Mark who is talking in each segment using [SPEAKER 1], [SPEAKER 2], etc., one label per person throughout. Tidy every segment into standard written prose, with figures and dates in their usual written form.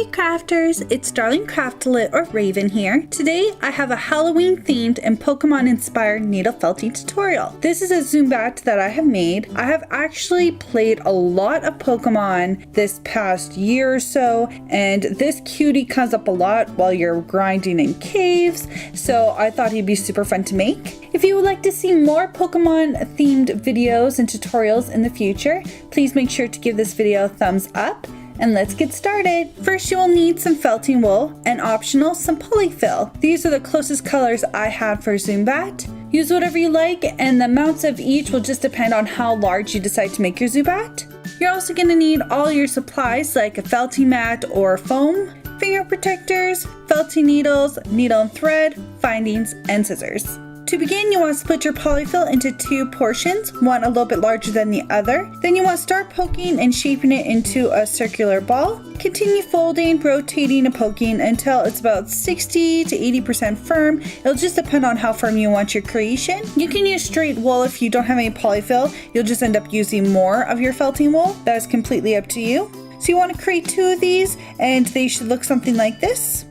[SPEAKER 1] Hey crafters, it's Darling Craftolate or Raven here. Today I have a Halloween themed and Pokemon inspired needle felting tutorial. This is a Zubat that I have made. I have actually played a lot of Pokemon this past year or so, and this cutie comes up a lot while you're grinding in caves, so I thought he'd be super fun to make. If you would like to see more Pokemon themed videos and tutorials in the future, please make sure to give this video a thumbs up. And let's get started. First, you will need some felting wool and optional some Polyfill. These are the closest colors I have for Zubat. Use whatever you like, and the amounts of each will just depend on how large you decide to make your Zubat. You're also going to need all your supplies like a felting mat or foam, finger protectors, felting needles, needle and thread, findings, and scissors. To begin, you want to split your polyfill into two portions, one a little bit larger than the other. Then you want to start poking and shaping it into a circular ball. Continue folding, rotating, and poking until it's about 60 to 80% firm. It'll just depend on how firm you want your creation. You can use straight wool if you don't have any polyfill. You'll just end up using more of your felting wool. That is completely up to you. So you want to create two of these, and they should look something like this.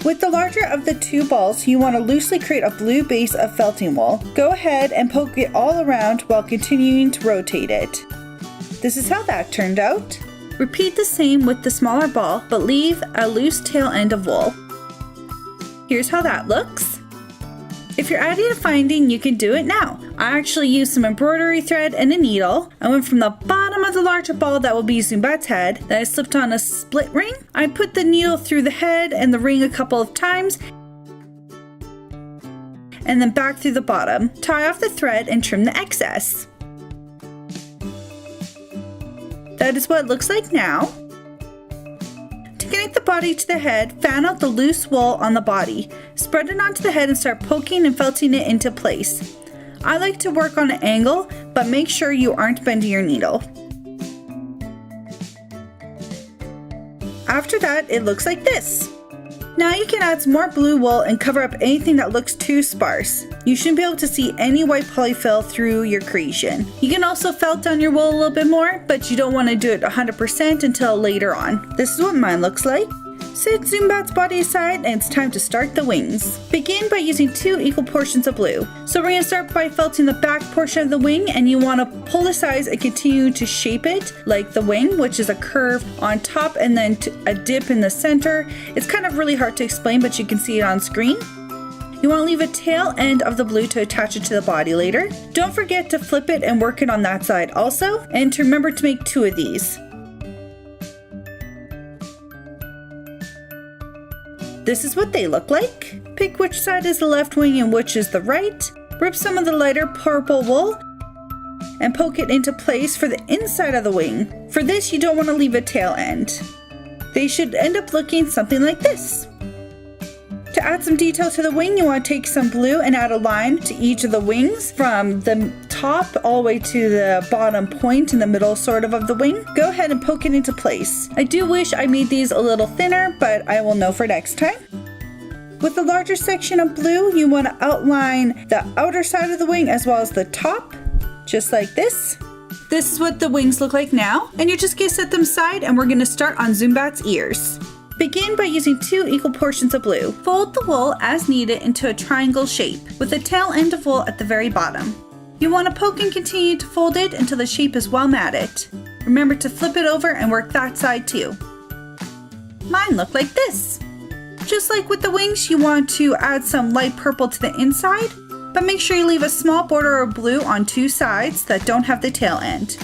[SPEAKER 1] With the larger of the two balls, you want to loosely create a blue base of felting wool. Go ahead and poke it all around while continuing to rotate it. This is how that turned out. Repeat the same with the smaller ball, but leave a loose tail end of wool. Here's how that looks. If you're adding a finding, you can do it now. I actually used some embroidery thread and a needle. I went from the bottom of the larger ball that will be Zubat's head. Then I slipped on a split ring. I put the needle through the head and the ring a couple of times, and then back through the bottom. Tie off the thread and trim the excess. That is what it looks like now. To connect the body to the head, fan out the loose wool on the body. Spread it onto the head and start poking and felting it into place. I like to work on an angle, but make sure you aren't bending your needle. After that, it looks like this. Now you can add some more blue wool and cover up anything that looks too sparse. You shouldn't be able to see any white polyfill through your creation. You can also felt down your wool a little bit more, but you don't want to do it 100% until later on. This is what mine looks like. Set Zubat's body aside, and it's time to start the wings. Begin by using two equal portions of blue. So we're going to start by felting the back portion of the wing, and you want to pull the sides and continue to shape it like the wing, which is a curve on top and then a dip in the center. It's kind of really hard to explain, but you can see it on screen. You want to leave a tail end of the blue to attach it to the body later. Don't forget to flip it and work it on that side also, and to remember to make two of these. This is what they look like. Pick which side is the left wing and which is the right. Rip some of the lighter purple wool and poke it into place for the inside of the wing. For this, you don't want to leave a tail end. They should end up looking something like this. To add some detail to the wing, you want to take some blue and add a line to each of the wings from the top all the way to the bottom point in the middle sort of the wing. Go ahead and poke it into place. I do wish I made these a little thinner, but I will know for next time. With the larger section of blue, you want to outline the outer side of the wing as well as the top, just like this. This is what the wings look like now, and you're just going to set them aside, and we're going to start on Zubat's ears. Begin by using two equal portions of blue. Fold the wool as needed into a triangle shape with the tail end of wool at the very bottom. You want to poke and continue to fold it until the shape is well matted. Remember to flip it over and work that side too. Mine look like this. Just like with the wings, you want to add some light purple to the inside, but make sure you leave a small border of blue on two sides that don't have the tail end.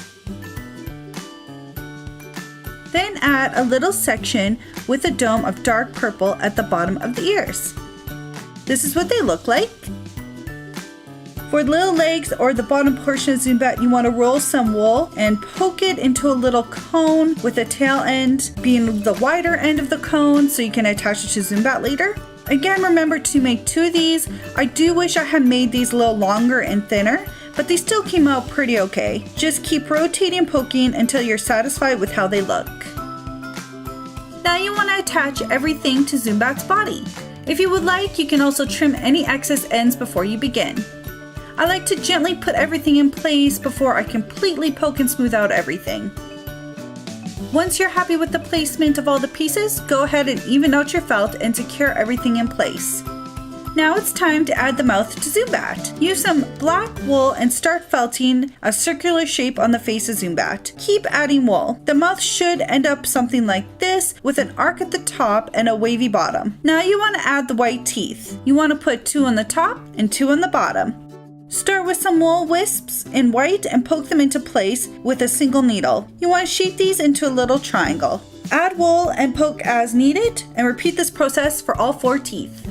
[SPEAKER 1] Then add a little section with a dome of dark purple at the bottom of the ears. This is what they look like. For the little legs or the bottom portion of Zubat, you want to roll some wool and poke it into a little cone with the tail end being the wider end of the cone so you can attach it to Zubat later. Again, remember to make two of these. I do wish I had made these a little longer and thinner, but they still came out pretty okay. Just keep rotating and poking until you're satisfied with how they look. Now you want to attach everything to Zubat's body. If you would like, you can also trim any excess ends before you begin. I like to gently put everything in place before I completely poke and smooth out everything. Once you're happy with the placement of all the pieces, go ahead and even out your felt and secure everything in place. Now it's time to add the mouth to Zubat. Use some black wool and start felting a circular shape on the face of Zubat. Keep adding wool. The mouth should end up something like this with an arc at the top and a wavy bottom. Now you want to add the white teeth. You want to put 2 on the top and 2 on the bottom. Start with some wool wisps in white and poke them into place with a single needle. You want to shape these into a little triangle. Add wool and poke as needed and repeat this process for all 4 teeth.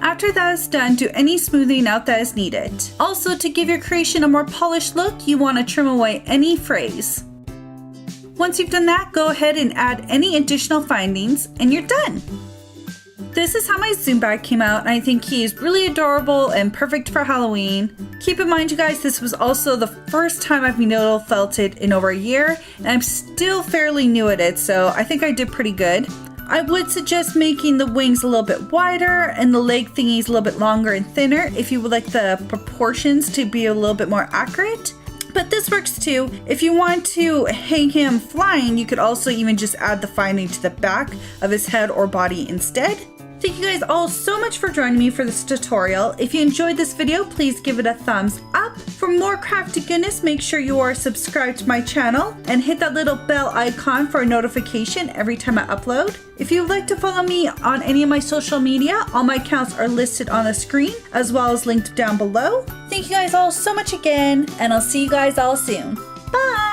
[SPEAKER 1] After that is done, do any smoothing out that is needed. Also, to give your creation a more polished look, you want to trim away any frays. Once you've done that, go ahead and add any additional findings and you're done. This is how my Zubat came out, and I think he is really adorable and perfect for Halloween. Keep in mind, you guys, this was also the first time I've needle felted in over a year, and I'm still fairly new at it, so I think I did pretty good. I would suggest making the wings a little bit wider and the leg thingies a little bit longer and thinner if you would like the proportions to be a little bit more accurate. But this works too. If you want to hang him flying, you could also even just add the finding to the back of his head or body instead. Thank you guys all so much for joining me for this tutorial. If you enjoyed this video, please give it a thumbs up. For more crafty goodness, make sure you are subscribed to my channel and hit that little bell icon for a notification every time I upload. If you would like to follow me on any of my social media, all my accounts are listed on the screen as well as linked down below. Thank you guys all so much again, and I'll see you guys all soon. Bye!